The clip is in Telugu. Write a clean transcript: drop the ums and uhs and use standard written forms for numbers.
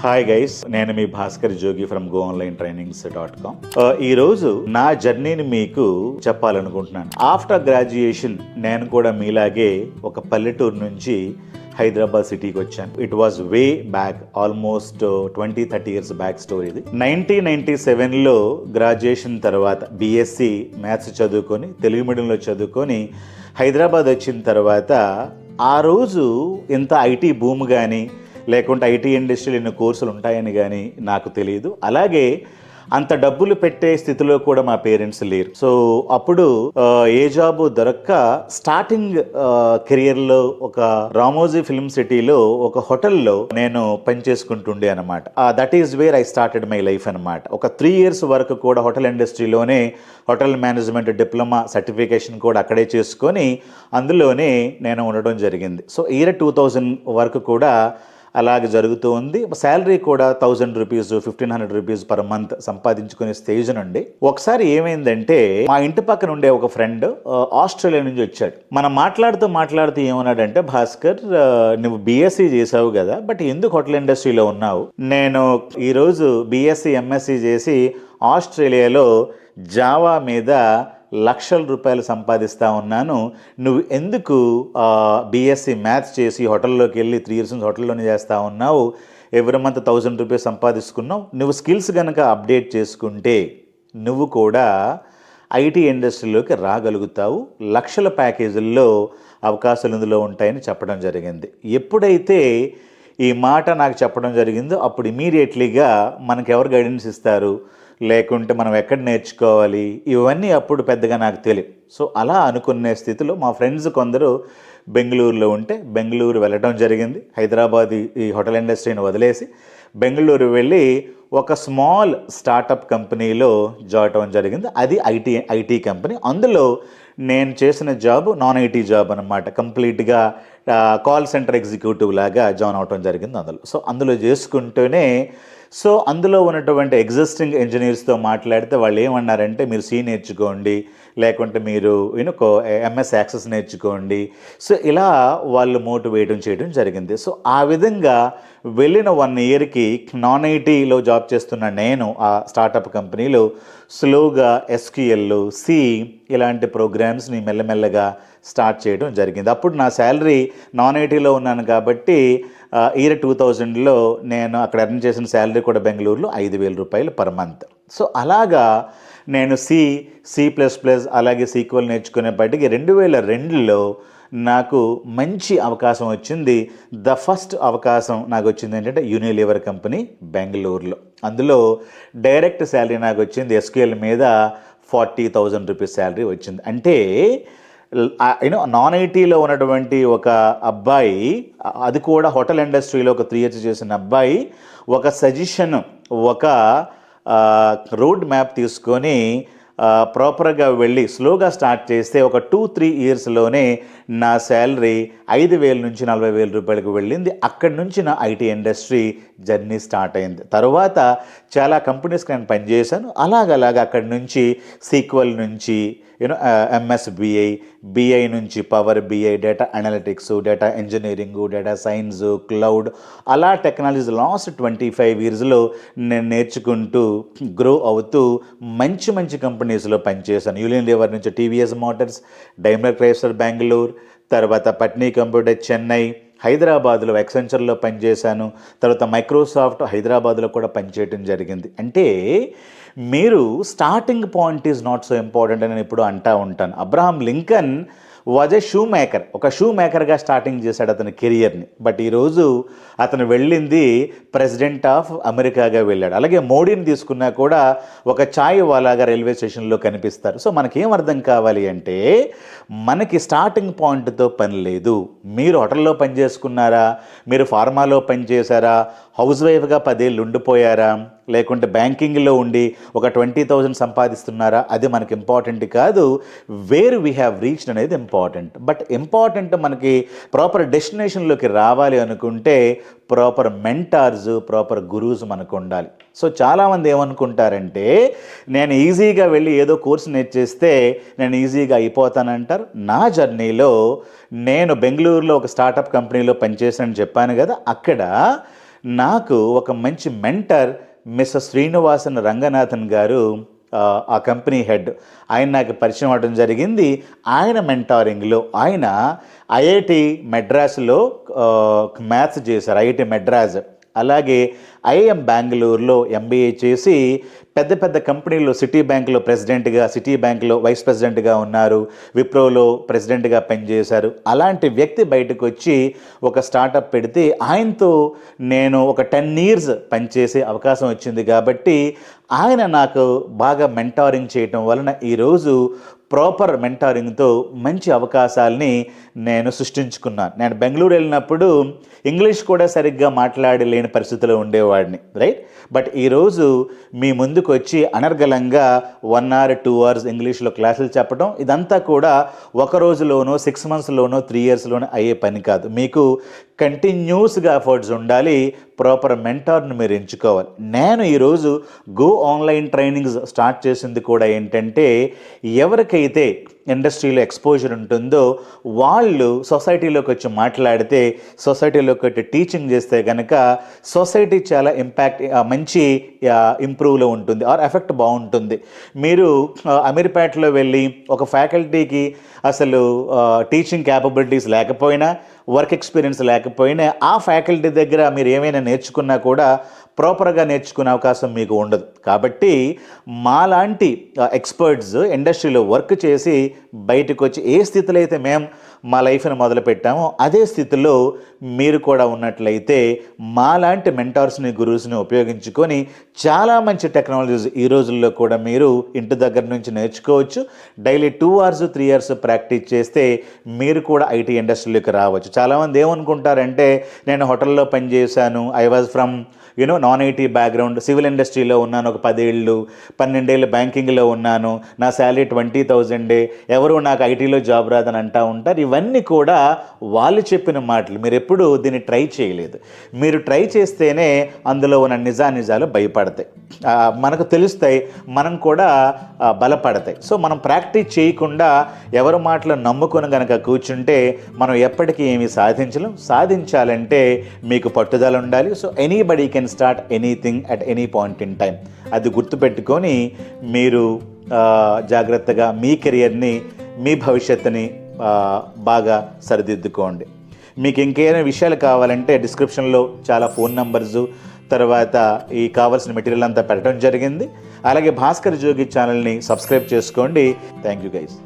హాయ్ గైస్, నేను మీ భాస్కర్ జోగి ఫ్రమ్ goonlinetrainings.com. ఈరోజు నా జర్నీని మీకు చెప్పాలనుకుంటున్నాను. ఆఫ్టర్ గ్రాడ్యుయేషన్ నేను కూడా మీలాగే ఒక పల్లెటూరు నుంచి హైదరాబాద్ సిటీకి వచ్చాను. It was way back, almost 20-30 years back story ఇది. 1997లో గ్రాడ్యుయేషన్ తర్వాత బీఎస్సీ మ్యాథ్స్ చదువుకొని తెలుగు మీడియంలో చదువుకొని హైదరాబాద్ వచ్చిన తర్వాత ఆ రోజు ఇంత ఐటీ బూమ్ కానీ లేకుంటే ఐటీ ఇండస్ట్రీలో ఎన్ని కోర్సులు ఉంటాయని కానీ నాకు తెలియదు. అలాగే అంత డబ్బులు పెట్టే స్థితిలో కూడా మా పేరెంట్స్ లేరు. సో అప్పుడు ఏ జాబ్ దొరక్క స్టార్టింగ్ కెరియర్లో ఒక రామోజీ ఫిల్మ్ సిటీలో ఒక హోటల్లో నేను పనిచేసుకుంటుండే అనమాట. That is where I started my life అనమాట. ఒక 3 years వరకు కూడా హోటల్ ఇండస్ట్రీలోనే హోటల్ మేనేజ్మెంట్ డిప్లొమా సర్టిఫికేషన్ కూడా అక్కడే చేసుకొని అందులోనే నేను ఉండడం జరిగింది. సో ఇయర్ 2000 వరకు కూడా అలాగే జరుగుతూ ఉంది. శాలరీ కూడా 1000 రూపీస్ 1500 రూపీస్ పర్ మంత్ సంపాదించుకునే స్టేజ్ నుండి ఒకసారి ఏమైందంటే మా ఇంటి పక్కన ఉండే ఒక ఫ్రెండ్ ఆస్ట్రేలియా నుంచి వచ్చాడు. మనం మాట్లాడుతూ ఏమన్నాడంటే, భాస్కర్ నువ్వు బీఎస్సీ చేసావు కదా, బట్ ఎందుకు హోటల్ ఇండస్ట్రీలో ఉన్నావు? నేను ఈరోజు బీఎస్సీ ఎంఎస్సీ చేసి ఆస్ట్రేలియాలో జావా మీద లక్షల రూపాయలు సంపాదిస్తూ ఉన్నాను. నువ్వు ఎందుకు బీఎస్సీ మ్యాథ్స్ చేసి హోటల్లోకి వెళ్ళి 3 years నుంచి హోటల్లోనే చేస్తూ ఉన్నావు? ఎవ్రీ మంత్ 1000 రూపీస్ సంపాదిస్తున్నావు. నువ్వు స్కిల్స్ కనుక అప్డేట్ చేసుకుంటే నువ్వు కూడా ఐటీ ఇండస్ట్రీలోకి రాగలుగుతావు. లక్షల ప్యాకేజీల్లో అవకాశాలు ఇందులో ఉంటాయని చెప్పడం జరిగింది. ఎప్పుడైతే ఈ మాట నాకు చెప్పడం జరిగిందో అప్పుడు ఇమీడియట్లీగా మనకు ఎవరు గైడెన్స్ ఇస్తారు, లేకుంటే మనం ఎక్కడ నేర్చుకోవాలి, ఇవన్నీ అప్పుడు పెద్దగా నాకు తెలియదు. సో అలా అనుకునే స్థితిలో మా ఫ్రెండ్స్ కొందరు బెంగళూరులో ఉంటే బెంగళూరు వెళ్ళడం జరిగింది. హైదరాబాద్ ఈ హోటల్ ఇండస్ట్రీని వదిలేసి బెంగళూరు వెళ్ళి ఒక స్మాల్ స్టార్టప్ కంపెనీలో జాయిన్ అవ్వడం జరిగింది. అది ఐటీ కంపెనీ. అందులో నేను చేసిన జాబ్ నాన్ ఐటీ జాబ్ అనమాట. కంప్లీట్గా కాల్ సెంటర్ ఎగ్జిక్యూటివ్ లాగా జాయిన్ అవడం జరిగింది అందులో. సో అందులో చేసుకుంటూనే అందులో ఉన్నటువంటి ఎగ్జిస్టింగ్ ఇంజనీర్స్తో మాట్లాడితే వాళ్ళు ఏమన్నారంటే, మీరు సి నేర్చుకోండి, లేకుంటే మీరు ఎంఎస్ యాక్సెస్ నేర్చుకోండి. సో ఇలా వాళ్ళు మోటివేట్ చేయడం జరిగింది. సో ఆ విధంగా వెళ్ళిన 1 yearకి నాన్ ఐటీలో జాబ్ చేస్తున్న నేను ఆ స్టార్టప్ కంపెనీలో స్లోగా ఎస్క్యూఎల్, సి ఇలాంటి ప్రోగ్రామ్స్ని మెల్లమెల్లగా స్టార్ట్ చేయడం జరిగింది. అప్పుడు నా శాలరీ నాన్ ఐటీలో ఉన్నాను కాబట్టి ఇయర్ 2000లో నేను అక్కడ ఎర్న్ చేసిన శాలరీ కూడా బెంగళూరులో 5000 రూపాయలు పర్ మంత్. సో అలాగా నేను C++ అలాగే సీక్వెల్ నేర్చుకునేప్పటికీ 2002లో నాకు మంచి అవకాశం వచ్చింది. ద ఫస్ట్ అవకాశం నాకు వచ్చింది ఏంటంటే యూనిలివర్ కంపెనీ బెంగళూరులో. అందులో డైరెక్ట్ శాలరీ నాకు వచ్చింది ఎస్క్యూఎల్ మీద 40,000 రూపీస్ శాలరీ వచ్చింది. అంటే నాన్ ఐటీలో ఉన్నటువంటి ఒక అబ్బాయి, అది కూడా హోటల్ ఇండస్ట్రీలో ఒక 3 years చేసిన అబ్బాయి, ఒక సజెషన్, ఒక రోడ్ మ్యాప్ తీసుకొని ప్రాపర్గా వెళ్ళి స్లోగా స్టార్ట్ చేస్తే ఒక 2-3 yearsలోనే నా శాలరీ 5,000 నుంచి 40,000 రూపాయలకు వెళ్ళింది. అక్కడి నుంచి నా ఐటీ ఇండస్ట్రీ జర్నీ స్టార్ట్ అయింది. తర్వాత చాలా కంపెనీస్కి నేను పనిచేశాను. అలాగలాగా అక్కడి నుంచి సీక్వెల్ నుంచి ఎంఎస్బిఐ, బిఐ నుంచి power BI, data analytics, data engineering, data science, cloud, అలా టెక్నాలజీస్ లాస్ట్ 25 yearsలో నేను నేర్చుకుంటూ గ్రో అవుతూ మంచి మంచి కంపెనీస్లో పనిచేశాను. యూనిలివర్ నుంచి TVS Motors, Daimler Chrysler Bengaluru, తర్వాత పట్నీ కంప్యూటర్ చెన్నై, హైదరాబాద్లో ఎక్సెంచర్లో పనిచేశాను. తర్వాత మైక్రోసాఫ్ట్ హైదరాబాద్లో కూడా పనిచేయడం జరిగింది. అంటే మీరు starting point is not so important అని నేను ఇప్పుడు అంటూ ఉంటాను. Abraham Lincoln was a shoe maker. ఒక షూ మేకర్గా స్టార్టింగ్ చేశాడు అతని కెరియర్ని. బట్ ఈరోజు అతను వెళ్ళింది ప్రెసిడెంట్ ఆఫ్ అమెరికాగా వెళ్ళాడు. అలాగే మోడీని తీసుకున్నా కూడా ఒక ఛాయ్ వాలాగా రైల్వే స్టేషన్లో కనిపిస్తారు. సో మనకేం అర్థం కావాలి అంటే, మనకి స్టార్టింగ్ పాయింట్తో పని లేదు. మీరు హోటల్లో పని చేసుకున్నారా, మీరు ఫార్మాలో పని చేశారా, హౌస్ వైఫ్గా 10 ఏళ్ళు ఉండిపోయారా, లేకుంటే బ్యాంకింగ్లో ఉండి ఒక 20,000 సంపాదిస్తున్నారా, అది మనకి ఇంపార్టెంట్ కాదు. వేర్ వీ హ్యావ్ రీచ్డ్ అనేది ఇంపార్టెంట్. బట్ ఇంపార్టెంట్ మనకి ప్రాపర్ డెస్టినేషన్లోకి రావాలి అనుకుంటే ప్రాపర్ మెంటార్స్, ప్రాపర్ గురూస్ మనకు ఉండాలి. సో చాలామంది ఏమనుకుంటారంటే, నేను ఈజీగా వెళ్ళి ఏదో కోర్సు నేర్చేస్తే నేను ఈజీగా అయిపోతానంటారు. నా జర్నీలో నేను బెంగళూరులో ఒక స్టార్టప్ కంపెనీలో పనిచేసానని చెప్పాను కదా, అక్కడ నాకు ఒక మంచి మెంటర్ మిస్టర్ శ్రీనివాసన్ రంగనాథన్ గారు, ఆ కంపెనీ హెడ్, ఆయన నాకు పరిచయం అవ్వడం జరిగింది. ఆయన మెంటారింగ్లో ఆయన ఐఐటి మెడ్రాస్లో మ్యాథ్స్ చేశారు, ఐఐటి మెడ్రాస్. అలాగే ఐఐఎం బెంగళూరులో ఎంబీఏ చేసి పెద్ద పెద్ద కంపెనీల్లో సిటీ బ్యాంక్లో ప్రెసిడెంట్గా, సిటీ బ్యాంక్లో వైస్ ప్రెసిడెంట్గా ఉన్నారు, విప్రోలో ప్రెసిడెంట్గా పనిచేశారు. అలాంటి వ్యక్తి బయటకు వచ్చి ఒక స్టార్టప్ పెడితే ఆయనతో నేను ఒక 10 years పనిచేసే అవకాశం వచ్చింది. కాబట్టి ఆయన నాకు బాగా మెంటారింగ్ చేయటం వలన ఈరోజు ప్రాపర్ మెంటారింగ్తో మంచి అవకాశాలని నేను సృష్టించుకున్నాను. నేను బెంగళూరు వెళ్ళినప్పుడు ఇంగ్లీష్ కూడా సరిగ్గా మాట్లాడలేని పరిస్థితిలో ఉండేవాడిని, రైట్? బట్ ఈరోజు మీ ముందుకు వచ్చి అనర్గళంగా 1 hour 2 hours ఇంగ్లీష్లో క్లాసులు చెప్పడం, ఇదంతా కూడా ఒక రోజులోనో 6 monthsలోనో 3 yearsలోనో అయ్యే పని కాదు. మీకు కంటిన్యూస్గా ఎఫర్ట్స్ ఉండాలి, ప్రాపర్ మెంటార్ని మీరు ఎంచుకోవాలి. నేను ఈరోజు గో ఆన్లైన్ ట్రైనింగ్స్ స్టార్ట్ చేసింది కూడా ఏంటంటే, ఎవరికైతే ఇండస్ట్రీలో ఎక్స్పోజర్ ఉంటుందో వాళ్ళు సొసైటీలోకి వచ్చి మాట్లాడితే, సొసైటీలోకి వచ్చి టీచింగ్ చేస్తే కనుక సొసైటీ చాలా మంచి ఇంప్రూవ్లో ఉంటుంది, ఆర్ ఎఫెక్ట్ బాగుంటుంది. మీరు అమీర్పేటలో వెళ్ళి ఒక ఫ్యాకల్టీకి అసలు టీచింగ్ క్యాపబిలిటీస్ లేకపోయినా, వర్క్ ఎక్స్పీరియన్స్ లేకపోయినా, ఆ ఫ్యాకల్టీ దగ్గర మీరు ఏమైనా నేర్చుకున్నా కూడా ప్రాపర్గా నేర్చుకునే అవకాశం మీకు ఉండదు. కాబట్టి మాలాంటి ఎక్స్పర్ట్స్ ఇండస్ట్రీలో వర్క్ చేసి బయటకు వచ్చి ఏ స్థితిలో అయితే మేము మా లైఫ్ని మొదలుపెట్టామో అదే స్థితిలో మీరు కూడా ఉన్నట్లయితే మాలాంటి మెంటార్స్ని, గురువుస్ని ఉపయోగించుకొని చాలా మంచి టెక్నాలజీస్ ఈ రోజుల్లో కూడా మీరు ఇంటి దగ్గర నుంచి నేర్చుకోవచ్చు. డైలీ 2 hours 3 hours ప్రాక్టీస్ చేస్తే మీరు కూడా ఐటీ ఇండస్ట్రీలోకి రావచ్చు. చాలామంది ఏమనుకుంటారంటే, నేను హోటల్లో పనిచేశాను, I was from non IT background, civil ఇండస్ట్రీలో ఉన్నాను, ఒక 10 ఏళ్ళు 12 ఏళ్ళు బ్యాంకింగ్లో ఉన్నాను, నా శాలరీ 20,000, ఎవరు నాకు ఐటీలో జాబ్ రాదని అంటూ ఉంటారు. ఇవన్నీ కూడా వాళ్ళు చెప్పిన మాటలు. మీరు ఎప్పుడు దీన్ని ట్రై చేయలేదు. మీరు ట్రై చేస్తేనే అందులో ఉన్న నిజాలు భయపడతాయి, మనకు తెలుస్తాయి, మనం కూడా బలపడతాయి. సో మనం ప్రాక్టీస్ చేయకుండా ఎవరి మాటలు నమ్ముకొని కనుక కూర్చుంటే మనం ఎప్పటికీ ఏమీ సాధించలేం. సాధించాలంటే మీకు పట్టుదల ఉండాలి. So anybody can start anything at any point in time. అది గుర్తుపెట్టుకొని మీరు జాగ్రత్తగా మీ కెరియర్ని, మీ భవిష్యత్తుని బాగా సరిదిద్దుకోండి. మీకు ఇంకేమైనా విషయాలు కావాలంటే డిస్క్రిప్షన్లో చాలా ఫోన్ నంబర్సు, తర్వాత ఈ కావాల్సిన మెటీరియల్ అంతా పెట్టడం జరిగింది. అలాగే భాస్కర్ జోగి ఛానల్ని సబ్స్క్రైబ్ చేసుకోండి. Thank you guys.